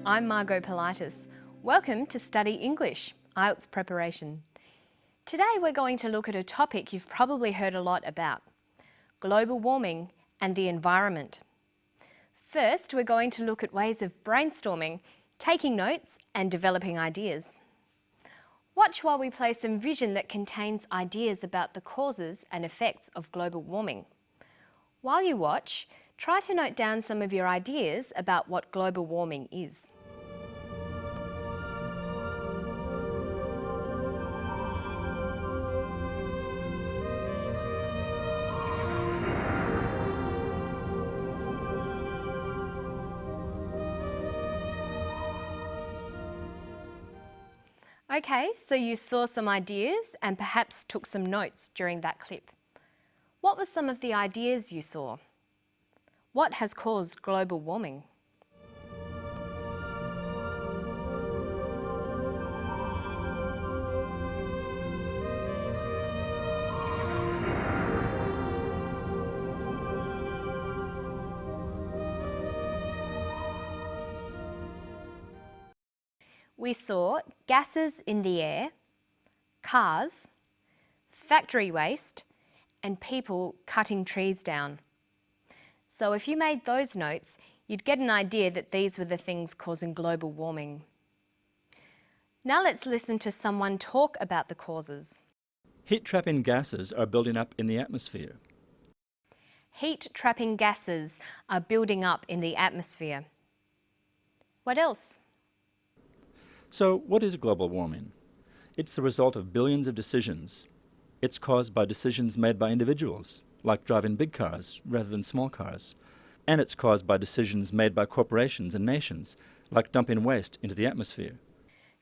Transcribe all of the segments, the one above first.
I'm Margot Politis. Welcome to Study English, IELTS preparation. Today we're going to look at a topic you've probably heard a lot about, global warming and the environment. First, we're going to look at ways of brainstorming, taking notes and developing ideas. Watch while we play some vision that contains ideas about the causes and effects of global warming. While you watch, try to note down some of your ideas about what global warming is. Okay, so you saw some ideas and perhaps took some notes during that clip. What were some of the ideas you saw? What has caused global warming? We saw gases in the air, cars, factory waste, and people cutting trees down. So if you made those notes, you'd get an idea that these were the things causing global warming. Now let's listen to someone talk about the causes. Heat-trapping gases are building up in the atmosphere. Heat-trapping gases are building up in the atmosphere. What else? So what is global warming? It's the result of billions of decisions. It's caused by decisions made by individuals, like driving big cars rather than small cars. And it's caused by decisions made by corporations and nations, like dumping waste into the atmosphere.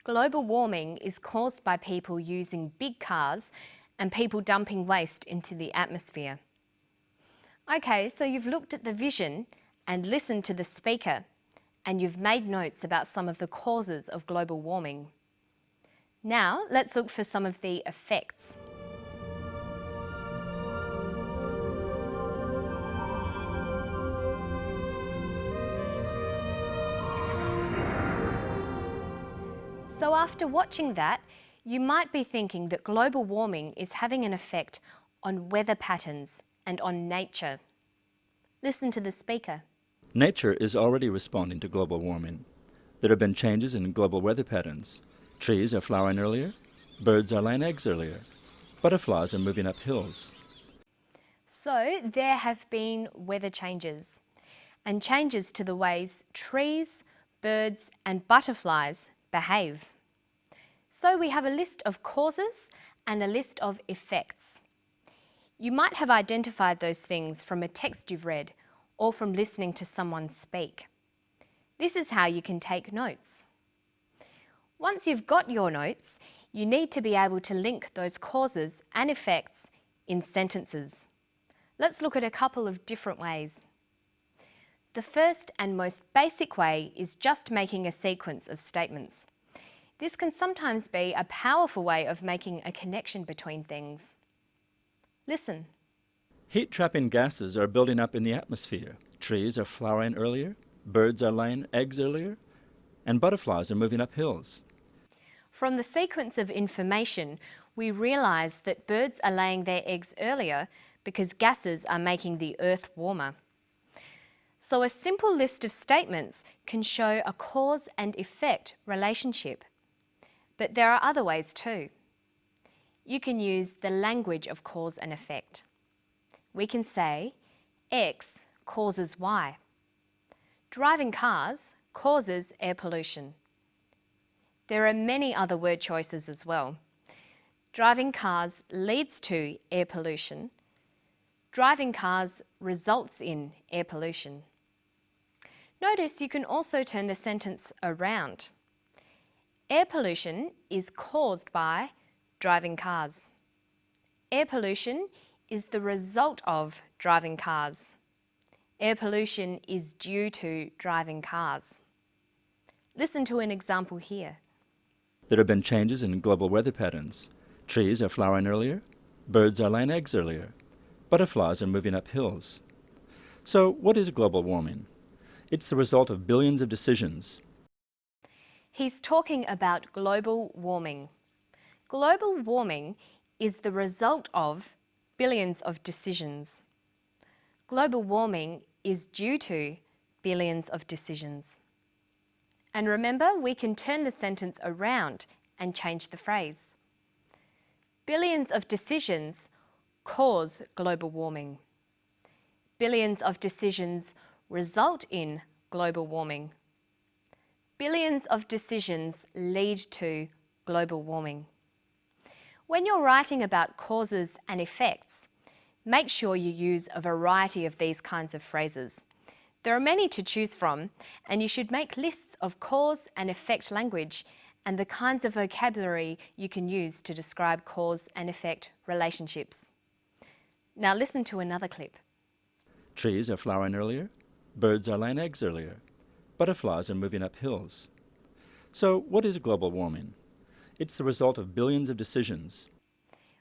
Global warming is caused by people using big cars and people dumping waste into the atmosphere. Okay, so you've looked at the vision and listened to the speaker, and you've made notes about some of the causes of global warming. Now, let's look for some of the effects. So after watching that, you might be thinking that global warming is having an effect on weather patterns and on nature. Listen to the speaker. Nature is already responding to global warming. There have been changes in global weather patterns. Trees are flowering earlier, birds are laying eggs earlier, butterflies are moving up hills. So there have been weather changes and changes to the ways trees, birds and butterflies behave. So we have a list of causes and a list of effects. You might have identified those things from a text you've read or from listening to someone speak. This is how you can take notes. Once you've got your notes, you need to be able to link those causes and effects in sentences. Let's look at a couple of different ways. The first and most basic way is just making a sequence of statements. This can sometimes be a powerful way of making a connection between things. Listen. Heat-trapping gases are building up in the atmosphere. Trees are flowering earlier, birds are laying eggs earlier, and butterflies are moving up hills. From the sequence of information, we realise that birds are laying their eggs earlier because gases are making the earth warmer. So a simple list of statements can show a cause and effect relationship. But there are other ways too. You can use the language of cause and effect. We can say, X causes Y. Driving cars causes air pollution. There are many other word choices as well. Driving cars leads to air pollution. Driving cars results in air pollution. Notice you can also turn the sentence around. Air pollution is caused by driving cars. Air pollution is the result of driving cars. Air pollution is due to driving cars. Listen to an example here. There have been changes in global weather patterns. Trees are flowering earlier, birds are laying eggs earlier, butterflies are moving up hills. So what is global warming? It's the result of billions of decisions. He's talking about global warming. Global warming is the result of billions of decisions. Global warming is due to billions of decisions. And remember, we can turn the sentence around and change the phrase. Billions of decisions cause global warming. Billions of decisions result in global warming. Billions of decisions lead to global warming. When you're writing about causes and effects, make sure you use a variety of these kinds of phrases. There are many to choose from, and you should make lists of cause and effect language and the kinds of vocabulary you can use to describe cause and effect relationships. Now listen to another clip. Trees are flowering earlier. Birds are laying eggs earlier. Butterflies are moving up hills. So what is global warming? It's the result of billions of decisions.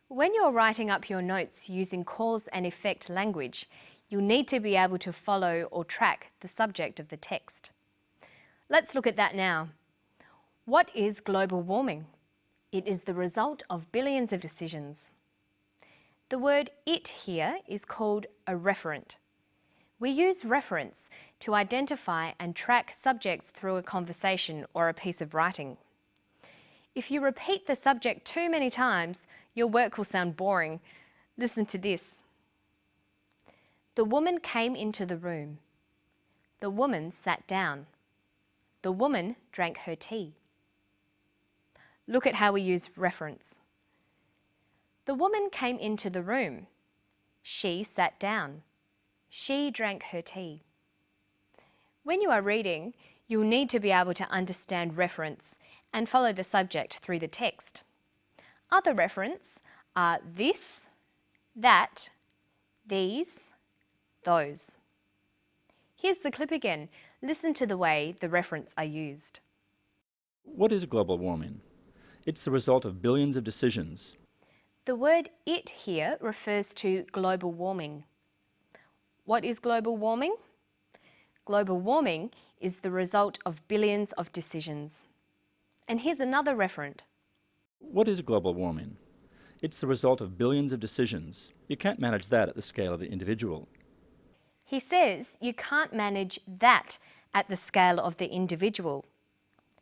When you're writing up your notes using cause and effect language, you'll need to be able to follow or track the subject of the text. Let's look at that now. What is global warming? It is the result of billions of decisions. The word "it" here is called a referent. We use referents to identify and track subjects through a conversation or a piece of writing. If you repeat the subject too many times, your work will sound boring. Listen to this. The woman came into the room. The woman sat down. The woman drank her tea. Look at how we use reference. The woman came into the room. She sat down. She drank her tea. When you are reading, you'll need to be able to understand reference and follow the subject through the text. Other referents are this, that, these, those. Here's the clip again. Listen to the way the referents are used. What is global warming? It's the result of billions of decisions. The word "it" here refers to global warming. What is global warming? Global warming is the result of billions of decisions. And here's another referent. What is global warming? It's the result of billions of decisions. You can't manage that at the scale of the individual. He says you can't manage that at the scale of the individual.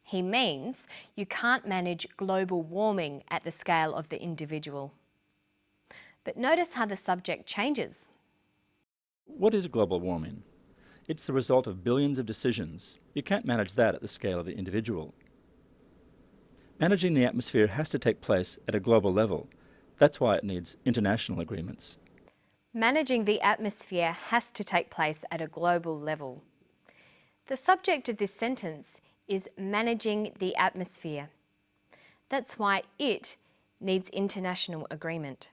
He means you can't manage global warming at the scale of the individual. But notice how the subject changes. What is global warming? It's the result of billions of decisions. You can't manage that at the scale of the individual. Managing the atmosphere has to take place at a global level. That's why it needs international agreements. Managing the atmosphere has to take place at a global level. The subject of this sentence is managing the atmosphere. That's why it needs international agreement.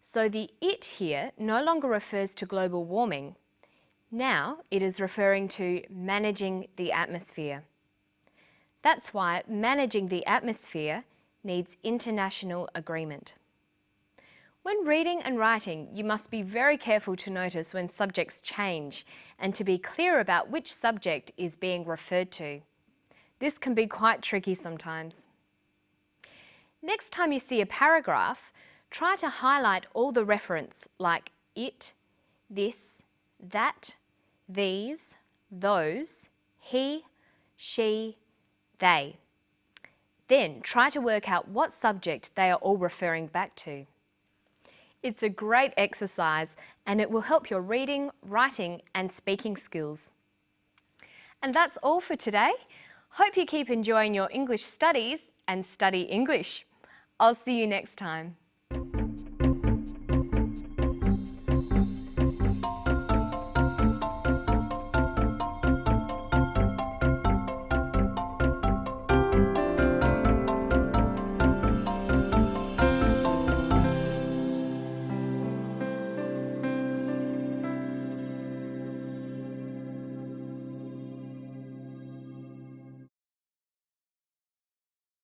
So the "it" here no longer refers to global warming. Now it is referring to managing the atmosphere. That's why managing the atmosphere needs international agreement. When reading and writing, you must be very careful to notice when subjects change and to be clear about which subject is being referred to. This can be quite tricky sometimes. Next time you see a paragraph, try to highlight all the referents like it, this, that, these, those, he, she, they. Then try to work out what subject they are all referring back to. It's a great exercise and it will help your reading, writing and speaking skills. And that's all for today. Hope you keep enjoying your English studies and study English. I'll see you next time.